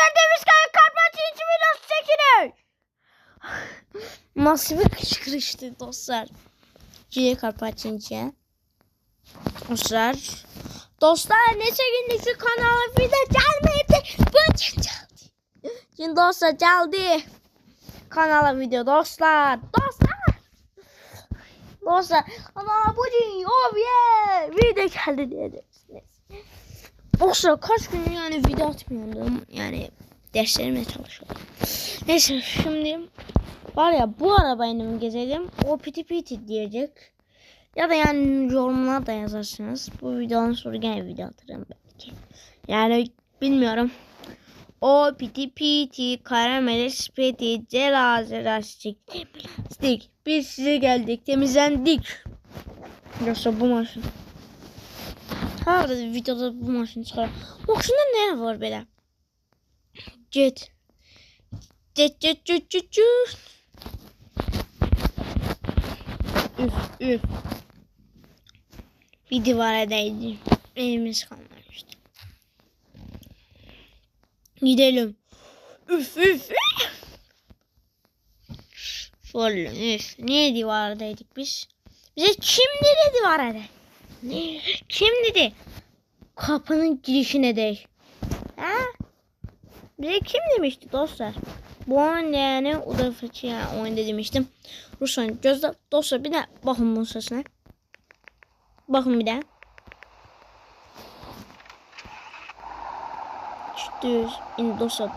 Dostlar demişken Karpatçı için videosu çekilir. Nasıl bir kışkırıştı dostlar. Ciye Karpatçı için. Dostlar neçə gündür ki kanala video gelmedi. Bu için geldi. Şimdi dostlar geldi. Kanala video dostlar. Dostlar kanala bugün yok ya. Video geldi diyeceksiniz. Dostlar kaç gün yani video atmıyordum. Yani derslerime çalışıyorum. Neyse şimdi var ya bu arabayla mı gezelim? O piti diyecek. Ya da yani yorumlara da yazarsınız. Bu videonun sonra gene video atarım belki. Yani bilmiyorum. O piti karamele speti celaze lastik. Biz size geldik, temizlendik. Yoksa bu maşın. Ha da videoda bu maşın çıkar. Maşında ne var böyle? Jet. Üf. Bir divara değdi. Elimiz kalmamıştı. Gidelim. Üf. Şöyle üf. Niye divardaydık biz? Bize kim dedi divara değ? Kim dedi? Kapının girişine değ. Ha? Bize kim demişti dostlar? Bu oyun yani o da fıçı yani oyunda demiştim. Ruslan gözler dostlar bir de bakın bunun sesine. Bakın bir de. İşte indi dostlar.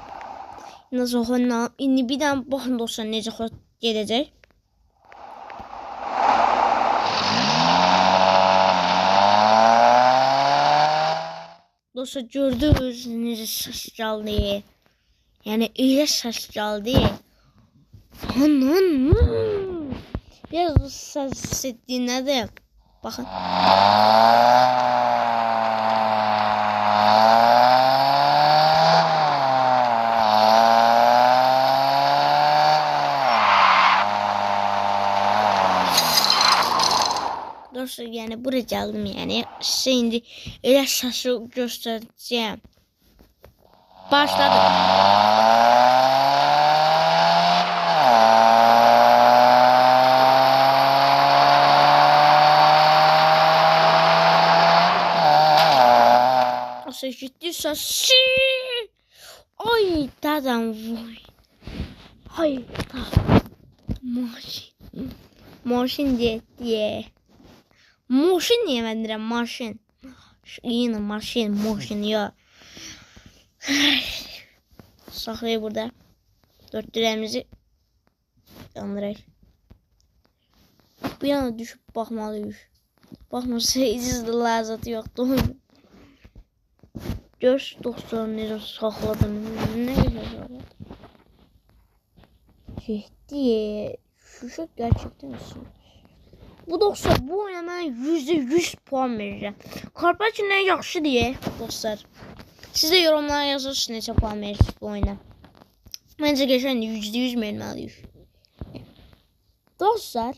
Nasıl hoşlanam. İndi bir de bakın dostlar necə xoş gedəcək. Dostlar gördünüz necə səs gəldi. Yani öyle ses geldi. Biraz ses dinledim. Bakın. Dostlar yani buraya geldim yani. Şimdi öyle sesi göstereceğim. Başladım. Dostlar ciddi sesi. Ay dadam vay. Ay Maşin diye. Maşin niye bendirəm maşin? Yine maşin ya. Saxlayı burada. Dört dirəyimizi yandıraq. Bu yana düşüb baxmalıyıq. Baxmasa heç də ləzzəti yoxdur. Gör dostlar necə saxladım. Nə gözəl saxladım. Ciddi. Şu gerçekten misin? Bu dostlar bu oyuna mən %100 puan verəcəm. Karpatçı nə yaxşı deyə dostlar. Siz de yorumlara yazırsınız neçə puan verirsiniz bu oyuna. Bence geçen %100 verməliyik. Dostlar,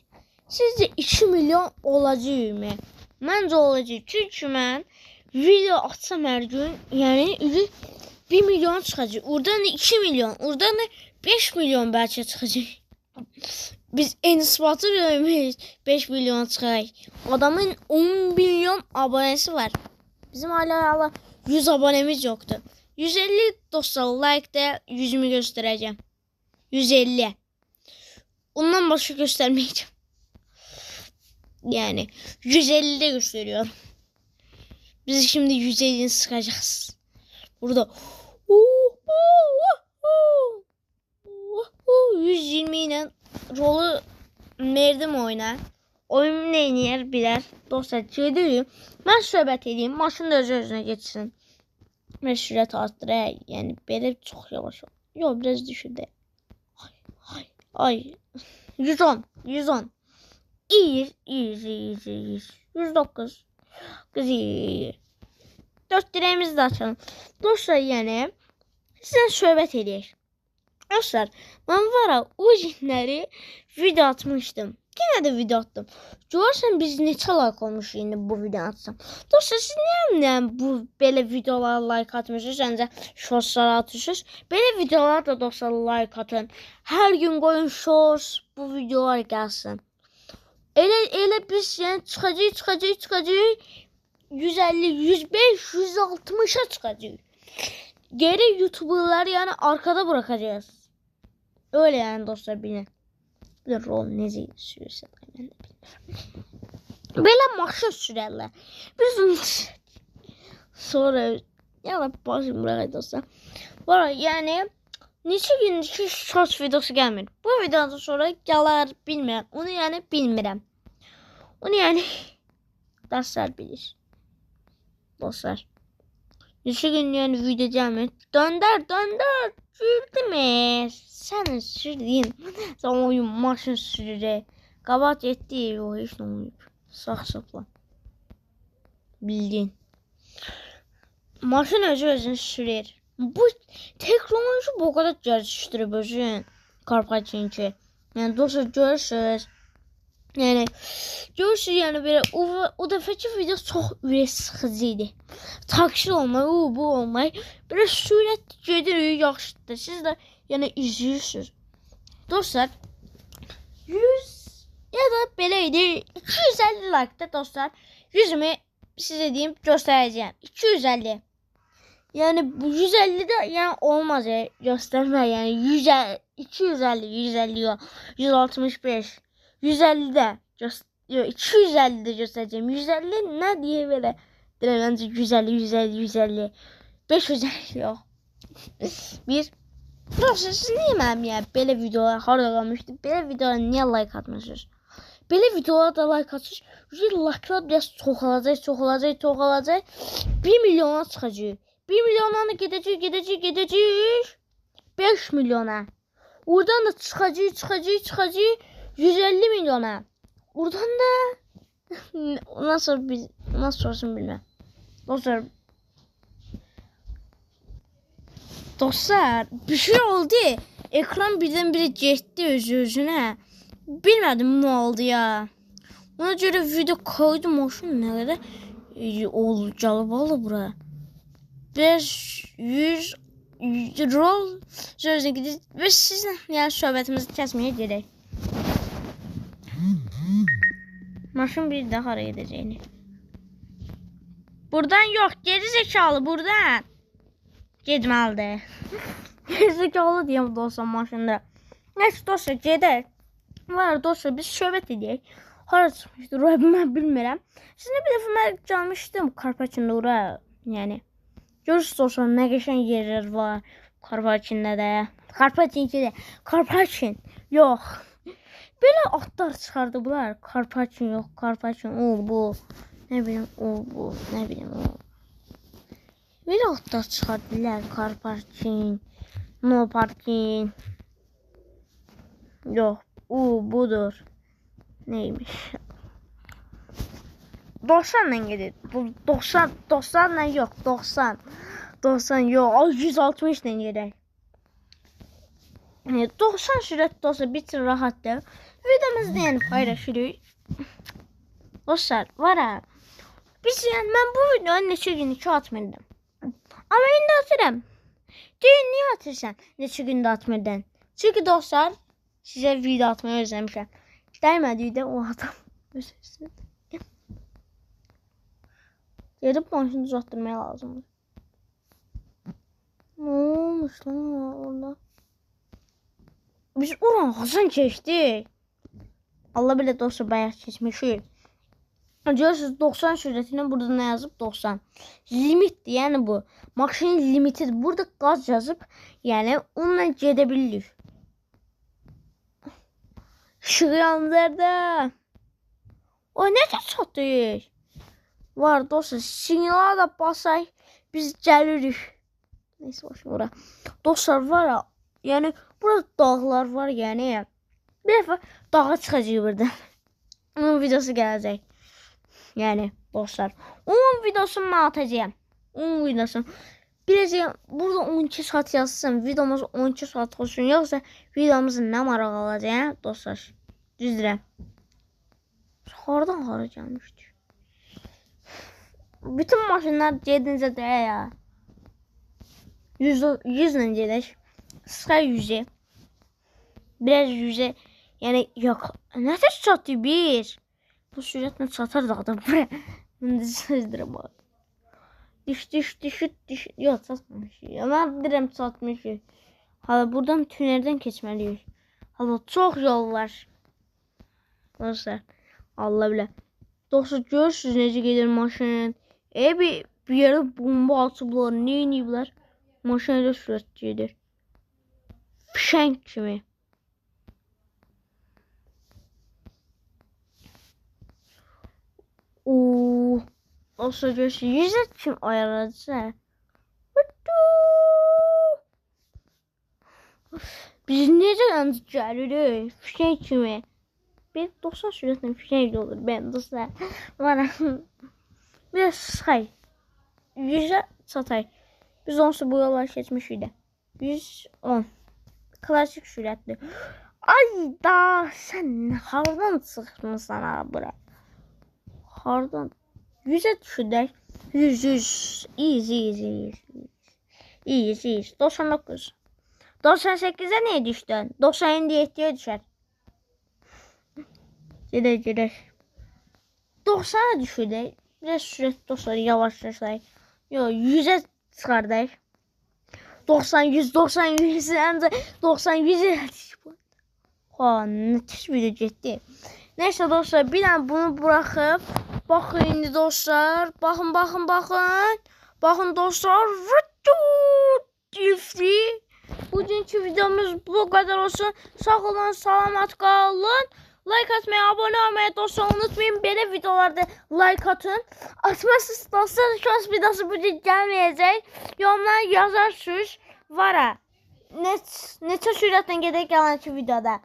sizce 2 milyon olacaq mı? Məncə olacaq. Çünki mən video atsam hər gün, yəni 1 milyon çıxacaq. Oradan 2 milyon, oradan 5 milyon bəlkə çıxacaq. Biz en ispatı görmüyoruz 5 milyon çıxacaq. Adamın 10 milyon abonesi var. Bizim hala 100 abonemiz yoktu. 150 dostlar like de yüzümü göstereceğim. 150. Ondan başka göstermeyeceğim. Yani 150 de gösteriyorum. Biz şimdi 150'ni sıkacağız. Burada 120 ile rolü verdim oyuna. Oyun neyini yer bilir. Dostlar çevireyim. Ben söhbət edeyim. Maşın da öz-özünə geçsin. Ve sürət arttıraya. Yani belə çox yavaş. Yok biraz düşürdü. Ay. 110. İyi. 109. Kız iyi. 4 dirəyimizi de açalım. Dostlar yani sizden söhbət edeyim. Dostlar ben var ya o cinləri video atmıştım. Yine de video attım. Görürsen biz neçə like olmuş indi bu video atsam. Dostlar siz niye bu böyle videolara like atmışsınız? Ancaq shortslara atıyorsunuz. Böyle videolara da dostlar like atın. Her gün koyun shorts bu videolar gelsin. Elə biz yani çıxacağıq 150, 105, 160'a çıkacağıq. Geri YouTuber'ları yani arkada bırakacağız. Öyle yani dostlar bilin. Bir de rol necə sürürsə ben de bilmirəm. Belə maşın sürərlər. Biz sonra ya da başım bırakayım dostlar. Var yani neçə gündür ki shorts videosu gelmir. Bu videodan sonra gələr bilmirəm. Onu yani bilmirəm. Onu yani dostlar bilir. Dostlar. Neçə gün yani video gelmir. Döndər. Sürdü sen sürdün. Sen oyun maşın sürür. Qabat etdi o heç nə olmayıb. Sağ sapla. Bildin. Maşın özünü sürür. Bu teknoloji bu kadar geliştirib özün. Karpaçın ki. Yani dostlar görürsünüz. Yani görürsünüz yani belə o dəfəki video çox ürək sıxıcı idi. Taksi olmayı, bu olmayı. Belə sürət gedir, yaxşıdır. Siz də yəni izləyirsiniz. Dostlar 100 ya da belə idi 250 like-da dostlar. 100'ümü sizə deyim göstərəcəyəm. 250. Yani bu 150'de yani olmaz ya gösterme yani 150, 250, 150 yok, 165, 150'de yok 250'de göstereceğim. 150 ne diye böyle bence 150, 550 yok. Bir dostlar siz niye mənim ya böyle videolar harda qalmışdı? Böyle videolara niye like atmıyorsunuz? Böyle videolara da like atıyorsunuz. Like'lar biraz çoxalacaq. 1 milyona çıxacaq. 1 milyondan da gidecek 5 milyona. Oradan da çıkacak 150 milyona. Oradan da nasıl olsun bilmem. Dostlar bir şey oldu. Ekran birdenbire getdi özünə. Bilmədim nə oldu ya. Ona görə video koydum olsun nə qədər gəlib aldı bura. 500 rol sözünü gidip ve sizle yani söhbətimizi kesmeye gerek. Maşın bir daha haraya gideceğini. Buradan yok. Geri zekalı buradan. Getməlidir. Geri zekalı diyeyim dostlar maşında. Neyse dostlar gedək. Var dostlar biz söhbət edək. Hara çıxmışdır? Mən bilmirəm. Sizinlə bir dəfə mən gəlmişdim Karpaçında ora. Yani. Görürsünüz dostlar ne geçen yerler var. Karpaçin'de de. Karpaçin. Yok. Böyle atlar çıkardılar. Karpaçin yok. Karpaçin o bu. Ne bileyim o bu. Ne bileyim o. Böyle atlar çıkardılar. Karpaçin. No parking. Yok. O budur. Neymiş. 90'la gidiyor. 90'la yok. 90 yok. 160 ile gidiyor. 90 sürət olsa bitsin rahatdır. Videomuzda yani paylaşırıq. Dostlar var ha. Biz yani ben bu videonu neçə gün atmadım. Ama indi atıram. Deyin niye atırsan neçə gündə atmadan? Çünkü dostlar size video atmayı özlemişim. Değmedi de o adam. Özlemişim. Gelip maşını uzatdırmaya lazımdır. Ne olmuş lan orada? Biz oran Hasan keçdik. Allah bilir dostlar bayağı keçmişik. Görürsünüz 90 sürətini burada ne yazıb 90. Limitdir yani bu. Maşının limitidir. Burada gaz yazıb. Yani onunla gedebilirik. Işığı yandırdı. O necə çatdıq? Var dostlar sinyala da basay biz gəlirik. Neyse başım ora. Dostlar var ya yani burada dağlar var yani. Bir defa dağa çıxacaq burada. Onun videosu gələcək. Yani dostlar. Onun videosunu mən atacağım. Onun videosunu. Biləcəyəm burada 12 saat yazsın. Videomuz 12 saat olsun. Yoksa videomuzun nə maraq alacaq dostlar. Düzdürəm. Hardan hara gəlmişdik? Bütün maşınlar gedince de ya. 100 ile gedək. Sky 100'e. Biraz 100'e. Yani yok. Ne tür çatı bir? Bu süratle çatar da adam buraya. Bunu sözdirəm abi. Düş. Yok çatmamış. Ya ben dirəm çatmış. Hala buradan tünelden keçməliyik. Hala çok yol var. Dostlar. Allah bile. Dostlar görürsünüz necə gedir maşın. Bir yere bomba atıblar. Ne iniblər? Maşın elə sürət gedir. Fişenk kimi. Ooo. Dostlar görürsünüz. Yüzə kim ayarladısa. Biz necə yalnız gəlirik? Fişenk kimi. Bir 90 sürətlə fişenk olur. Ben dostlar. Biraz say. 100'e satay. Biz onsuz bu yollar keçmişik də. 110. Klasik sürətli. Ay da sen hardan çıxmısan ha bura? Hardan? 100'e düşürdək. 100. Easy. 99. 98'e niye düştün? 97'ye düşer. Gedək. 90'a düşürdək. Biraz sürət dostlar yavaşlaşaq. Yo 100'e çıxardaq. 90 100 ancaq 90 100'e ha müthiş video getdi. Neyse dostlar bir an bunu bırakıp bakın indi dostlar. Bakın. Bakın dostlar. Bugünkü videomuz bu kadar olsun. Sağ olun, salamat kalın. Like atmayı, abone olmayı dostlar unutmayın. Böyle videolarda like atın. Atmazsınız dostlar. Şans videosu bugün gelmeyecek. Yorumlar yazarsınız. Vara. Neçə sürətlə gedək yalanki videoda.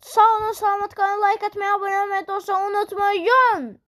Sağ olun, salamat kalın. Like atmayı, abone olmayı dostlar unutmayın.